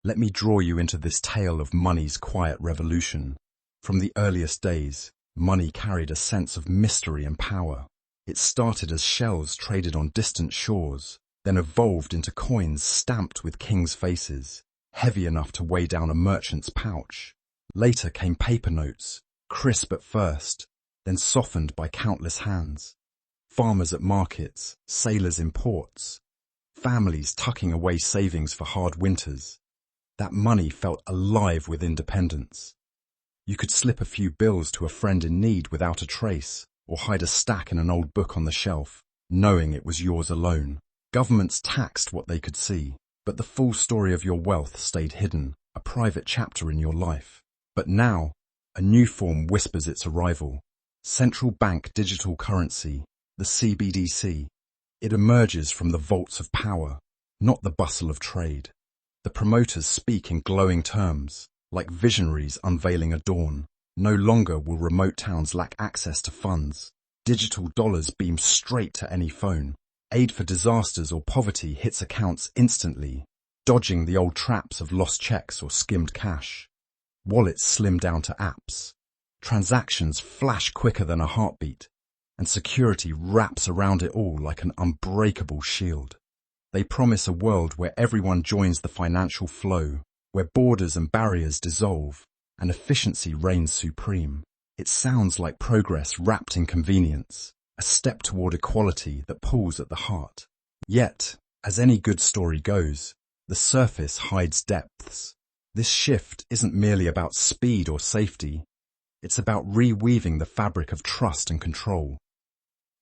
Let me draw you into this tale of money's quiet revolution. From the earliest days, money carried a sense of mystery and power. It started as shells traded on distant shores, then evolved into coins stamped with kings' faces, heavy enough to weigh down a merchant's pouch. Later came paper notes, crisp at first, then softened by countless hands. Farmers at markets, sailors in ports, families tucking away savings for hard winters. That money felt alive with independence. You could slip a few bills to a friend in need without a trace, or hide a stack in an old book on the shelf, knowing it was yours alone. Governments taxed what they could see, but the full story of your wealth stayed hidden, a private chapter in your life. But now, a new form whispers its arrival. Central Bank Digital Currency, the CBDC. It emerges from the vaults of power, not the bustle of trade. The promoters speak in glowing terms, like visionaries unveiling a dawn. No longer will remote towns lack access to funds. Digital dollars beam straight to any phone. Aid for disasters or poverty hits accounts instantly, dodging the old traps of lost checks or skimmed cash. Wallets slim down to apps. Transactions flash quicker than a heartbeat, and security wraps around it all like an unbreakable shield. They promise a world where everyone joins the financial flow, where borders and barriers dissolve, and efficiency reigns supreme. It sounds like progress wrapped in convenience, a step toward equality that pulls at the heart. Yet, as any good story goes, the surface hides depths. This shift isn't merely about speed or safety. It's about reweaving the fabric of trust and control.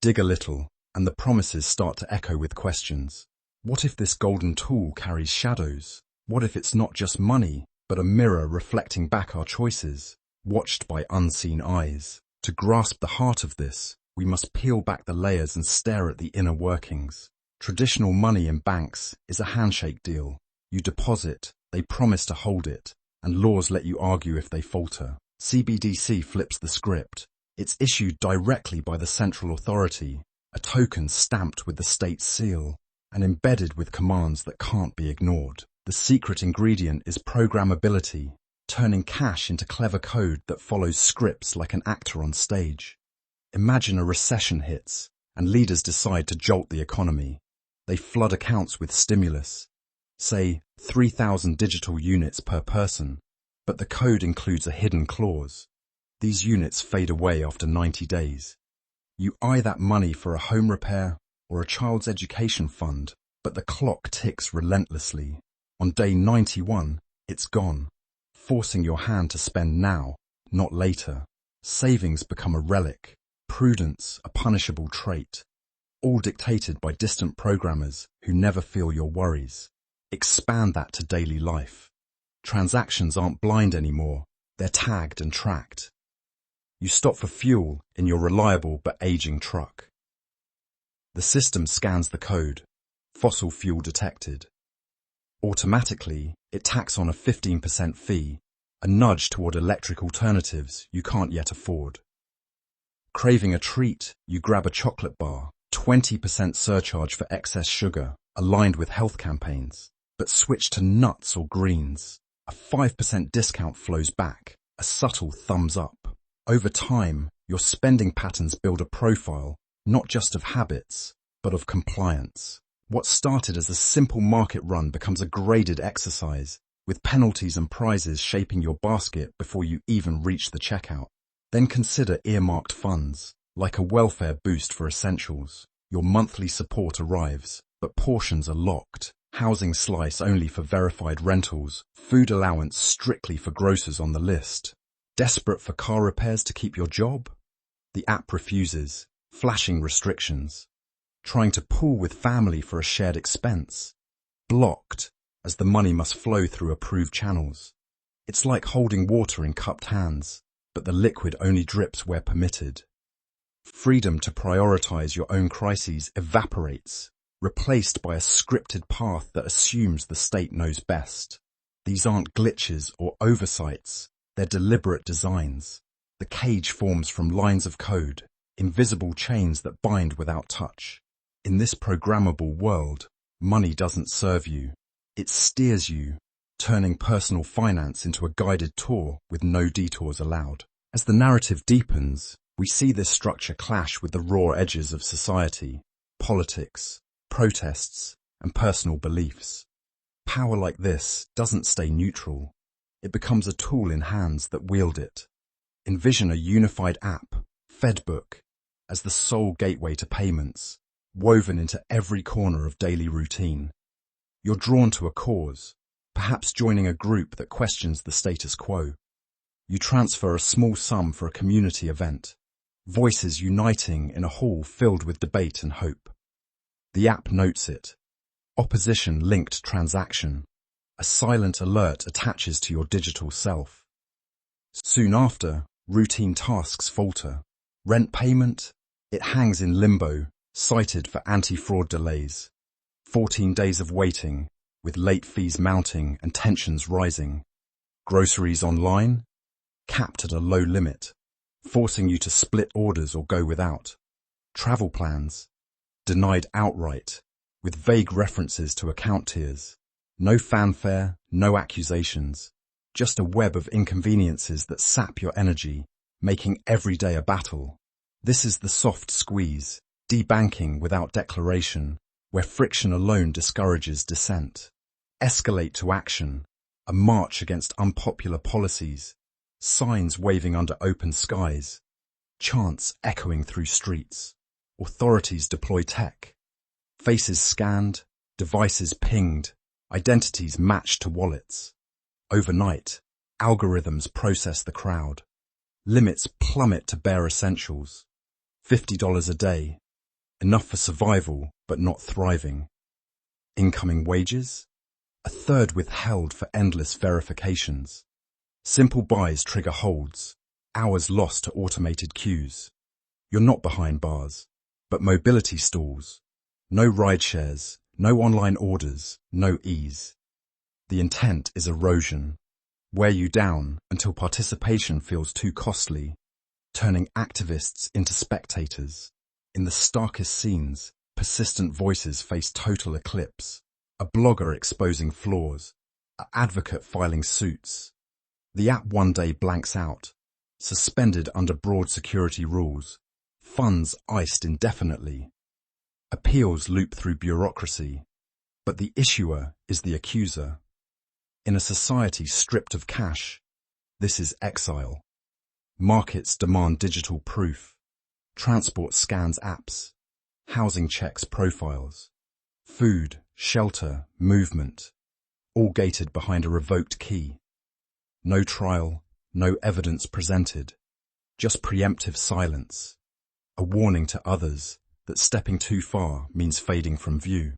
Dig a little, and the promises start to echo with questions. What if this golden tool carries shadows? What if it's not just money, but a mirror reflecting back our choices, watched by unseen eyes? To grasp the heart of this, we must peel back the layers and stare at the inner workings. Traditional money in banks is a handshake deal. You deposit, they promise to hold it, and laws let you argue if they falter. CBDC flips the script. It's issued directly by the central authority, a token stamped with the state's seal, and embedded with commands that can't be ignored. The secret ingredient is programmability, turning cash into clever code that follows scripts like an actor on stage. Imagine a recession hits, and leaders decide to jolt the economy. They flood accounts with stimulus, say 3,000 digital units per person, but the code includes a hidden clause. These units fade away after 90 days. You eye that money for a home repair or a child's education fund, but the clock ticks relentlessly. On day 91, it's gone, forcing your hand to spend now, not later. Savings become a relic, prudence a punishable trait, all dictated by distant programmers who never feel your worries. Expand that to daily life. Transactions aren't blind anymore, they're tagged and tracked. You stop for fuel in your reliable but aging truck. The system scans the code, fossil fuel detected. Automatically, it tacks on a 15% fee, a nudge toward electric alternatives you can't yet afford. Craving a treat, you grab a chocolate bar, 20% surcharge for excess sugar, aligned with health campaigns. But switch to nuts or greens. A 5% discount flows back, a subtle thumbs up. Over time, your spending patterns build a profile, not just of habits, but of compliance. What started as a simple market run becomes a graded exercise, with penalties and prizes shaping your basket before you even reach the checkout. Then consider earmarked funds, like a welfare boost for essentials. Your monthly support arrives, but portions are locked. Housing slice only for verified rentals, food allowance strictly for grocers on the list. Desperate for car repairs to keep your job? The app refuses, flashing restrictions. Trying to pool with family for a shared expense? Blocked, as the money must flow through approved channels. It's like holding water in cupped hands, but the liquid only drips where permitted. Freedom to prioritize your own crises evaporates, replaced by a scripted path that assumes the state knows best. These aren't glitches or oversights, they're deliberate designs. The cage forms from lines of code, invisible chains that bind without touch. In this programmable world, money doesn't serve you. It steers you, turning personal finance into a guided tour with no detours allowed. As the narrative deepens, we see this structure clash with the raw edges of society, politics, protests, and personal beliefs. Power like this doesn't stay neutral. It becomes a tool in hands that wield it. Envision a unified app, Fedbook, as the sole gateway to payments, woven into every corner of daily routine. You're drawn to a cause, perhaps joining a group that questions the status quo. You transfer a small sum for a community event, voices uniting in a hall filled with debate and hope. The app notes it. Opposition-linked transaction. A silent alert attaches to your digital self. Soon after, routine tasks falter. Rent payment? It hangs in limbo, cited for anti-fraud delays. 14 days of waiting, with late fees mounting and tensions rising. Groceries online? Capped at a low limit, forcing you to split orders or go without. Travel plans? Denied outright, with vague references to account tiers. No fanfare, no accusations, just a web of inconveniences that sap your energy, making every day a battle. This is the soft squeeze, debanking without declaration, where friction alone discourages dissent. Escalate to action, a march against unpopular policies, signs waving under open skies, chants echoing through streets. Authorities deploy tech, faces scanned, devices pinged, identities matched to wallets. Overnight, algorithms process the crowd. Limits plummet to bare essentials. $50 a day, enough for survival but not thriving. Incoming wages? A third withheld for endless verifications. Simple buys trigger holds, hours lost to automated queues. You're not behind bars, but mobility stalls. No ride shares, no online orders, no ease. The intent is erosion. Wear you down until participation feels too costly, turning activists into spectators. In the starkest scenes, persistent voices face total eclipse. A blogger exposing flaws, an advocate filing suits. The app one day blanks out, suspended under broad security rules, funds iced indefinitely. Appeals loop through bureaucracy, but the issuer is the accuser. In a society stripped of cash, this is exile. Markets demand digital proof. Transport scans apps. Housing checks profiles. Food, shelter, movement, all gated behind a revoked key. No trial, no evidence presented, just preemptive silence. A warning to others that stepping too far means fading from view.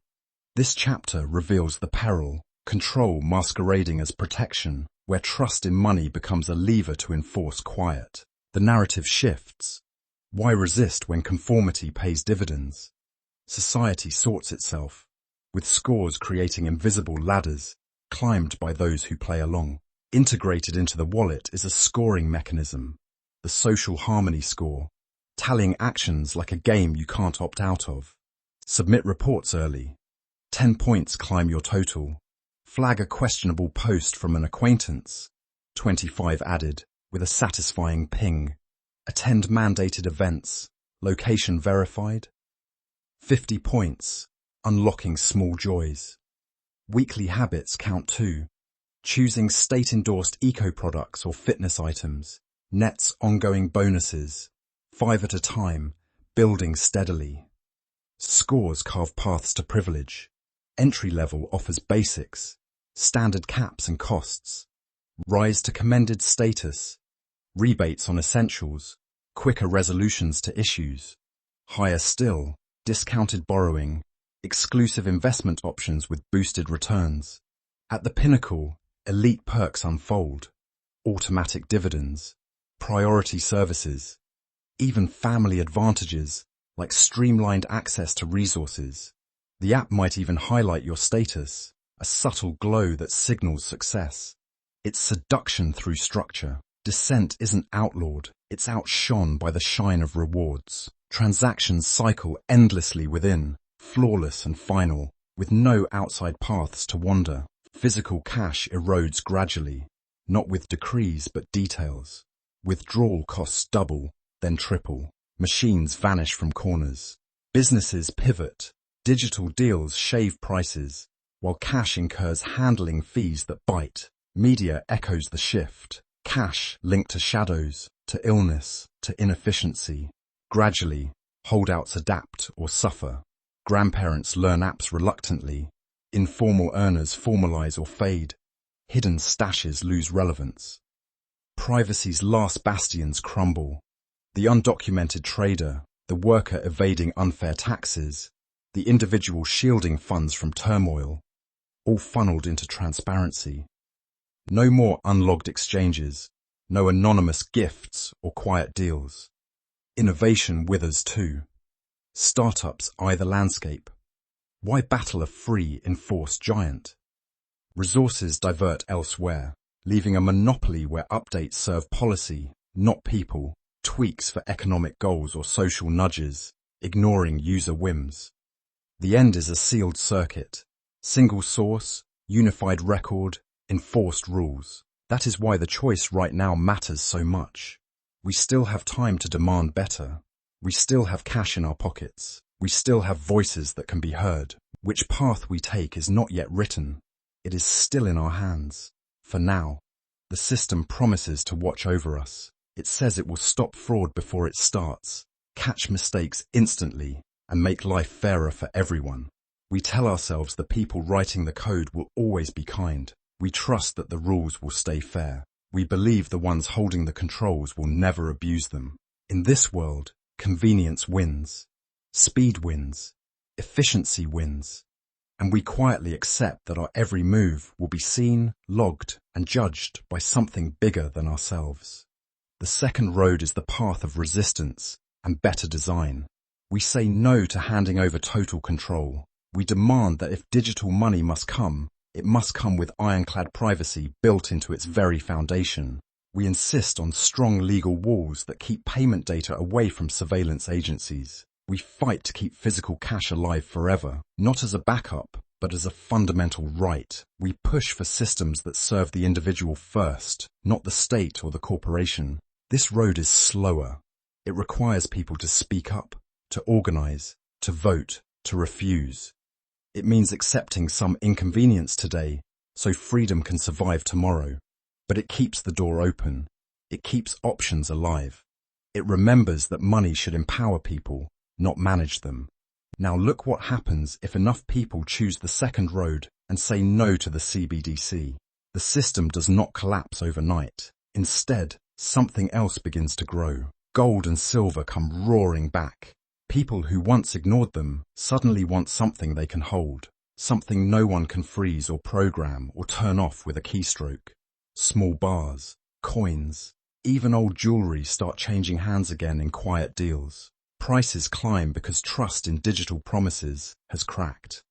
This chapter reveals the peril, control masquerading as protection, where trust in money becomes a lever to enforce quiet. The narrative shifts. Why resist when conformity pays dividends? Society sorts itself, with scores creating invisible ladders, climbed by those who play along. Integrated into the wallet is a scoring mechanism, the social harmony score, tallying actions like a game you can't opt out of. Submit reports early. 10 points climb your total. Flag a questionable post from an acquaintance. 25 added, with a satisfying ping. Attend mandated events. Location verified. 50 points. Unlocking small joys. Weekly habits count too. Choosing state-endorsed eco-products or fitness items. Nets ongoing bonuses. 5 at a time. Building steadily. Scores carve paths to privilege. Entry level offers basics. Standard caps and costs. Rise to commended status. Rebates on essentials. Quicker resolutions to issues. Higher still. Discounted borrowing. Exclusive investment options with boosted returns. At the pinnacle, elite perks unfold. Automatic dividends. Priority services. Even family advantages, like streamlined access to resources. The app might even highlight your status, a subtle glow that signals success. It's seduction through structure. Dissent isn't outlawed, it's outshone by the shine of rewards. Transactions cycle endlessly within, flawless and final, with no outside paths to wander. Physical cash erodes gradually, not with decrees but details. Withdrawal costs double, then triple. Machines vanish from corners. Businesses pivot. Digital deals shave prices, while cash incurs handling fees that bite. Media echoes the shift. Cash linked to shadows, to illness, to inefficiency. Gradually, holdouts adapt or suffer. Grandparents learn apps reluctantly. Informal earners formalize or fade. Hidden stashes lose relevance. Privacy's last bastions crumble. The undocumented trader, the worker evading unfair taxes, the individual shielding funds from turmoil, all funneled into transparency. No more unlogged exchanges, no anonymous gifts or quiet deals. Innovation withers too. Startups eye the landscape. Why battle a free, enforced giant? Resources divert elsewhere, leaving a monopoly where updates serve policy, not people, tweaks for economic goals or social nudges, ignoring user whims. The end is a sealed circuit. Single source, unified record, enforced rules. That is why the choice right now matters so much. We still have time to demand better. We still have cash in our pockets. We still have voices that can be heard. Which path we take is not yet written. It is still in our hands. For now, the system promises to watch over us. It says it will stop fraud before it starts, catch mistakes instantly, and make life fairer for everyone. We tell ourselves the people writing the code will always be kind. We trust that the rules will stay fair. We believe the ones holding the controls will never abuse them. In this world, convenience wins. Speed wins. Efficiency wins. And we quietly accept that our every move will be seen, logged, and judged by something bigger than ourselves. The second road is the path of resistance and better design. We say no to handing over total control. We demand that if digital money must come, it must come with ironclad privacy built into its very foundation. We insist on strong legal walls that keep payment data away from surveillance agencies. We fight to keep physical cash alive forever, not as a backup, but as a fundamental right. We push for systems that serve the individual first, not the state or the corporation. This road is slower. It requires people to speak up, to organize, to vote, to refuse. It means accepting some inconvenience today, so freedom can survive tomorrow. But it keeps the door open. It keeps options alive. It remembers that money should empower people, not manage them. Now look what happens if enough people choose the second road and say no to the CBDC. The system does not collapse overnight. Instead, something else begins to grow. Gold and silver come roaring back. People who once ignored them suddenly want something they can hold, something no one can freeze or program or turn off with a keystroke. Small bars, coins, even old jewelry start changing hands again in quiet deals. Prices climb because trust in digital promises has cracked.